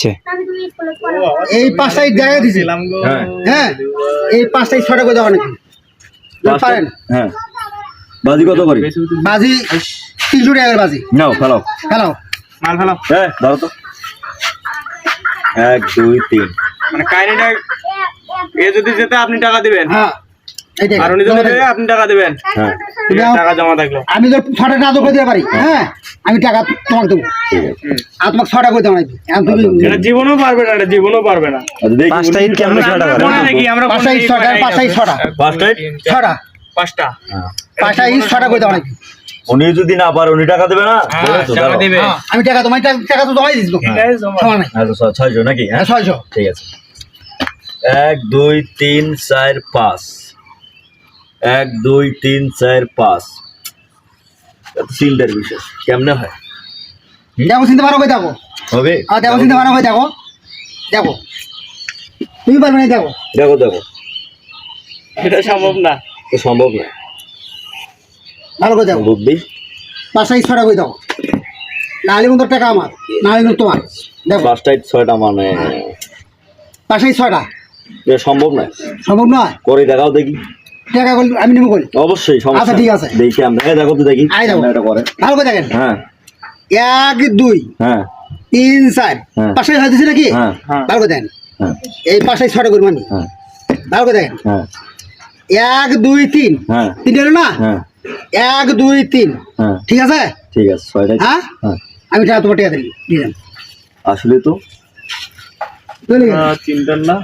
দিচ্ছে। এই 5টা ইট জায়গা দিছি। হ্যাঁ এই 5টা ইট 6টা করে দাও নাকি পারেন? হ্যাঁ বাজি কত করি? বাজি 300 টাকার বাজি। নাও ফেলাও ফেলাও মাল ফেলাও। হ্যাঁ ধরো তো 1 2 3 মানে কাহিনীটা এ যদি যেতে আপনি টাকা দিবেন, হ্যাঁ এইটাই আর উনি যদি যেতে আপনি টাকা দিবেন। হ্যাঁ টাকা জমা থাকলো আমি তো 6টা না করে দিতে পারি। হ্যাঁ আমি টাকা তোমাকে দেবো ঠিক আছে আর তোমাকে 6টা করে দেবো নাকি? এটা জীবনও পারবে না, এটা জীবনও পারবে না। আচ্ছা দেখি 5টা ইট কেমনে ছয়টা করে? মনে নাকি আমরা 5টা ইট 6টা 5টা ইট 6টা 5টা ইট 6টা 5টা 5টা ইট 6টা করে দাও নাকি? উনি যদি না পারে উনি টাকা দেবে না? বলেছো, টাকা দাঁড়াও। দিবে। আমি টাকা তোমার টাকা তো জমাই দিচ্ছি সময় নাই। হ্যাঁ তো 600 নাকি? হ্যাঁ 600 ঠিক আছে 1 2 3 4 5 1 2 3 4 5 এত চিন্তার বিষয় কেমনে হয়? দেখো চিনতে পারো কই দেখো হবে দেখো চিনতে পারো কই দেখো দেখো তুমি পারবে না দেখো দেখো দেখো এটা সম্ভব না। তো সম্ভব না ভালো করে দেখো বুদ্ধি 5টা ইট 6টা করে দাও নাহলে কিন্তু টাকা আমার নাহলে কিন্তু তোমার দেখো 5টা ইট 6টা মানে 5টা ইট 6টা এটা সম্ভব না সম্ভব নয়। করে দেখাও দেখি টাকা করলে আমি নেবো করি অবশ্যই সমস্যা আচ্ছা, ঠিক আছে। দেখি আমরা দেখো তো দেখি আই দেখো। কেমনে এটা করে ভালো করে দেখেন হ্যাঁ 1 2 হ্যাঁ 3 4 হ্যাঁ। 5টা হয়ে দিছি নাকি? হ্যাঁ ভালো করে দেখেন হ্যাঁ এই 5টা 6টা করে মানি হ্যাঁ ভালো করে দেখেন হ্যাঁ 1 2 3 হ্যাঁ 3 হলো না? হ্যাঁ 1 2 3 হ্যাঁ ঠিক আছে? ঠিক আছে 6টা হ্যাঁ হ্যাঁ আমি টাকা তোমার টাকা দিই দিলাম আসলে তো চলে গেল চিন্তা না।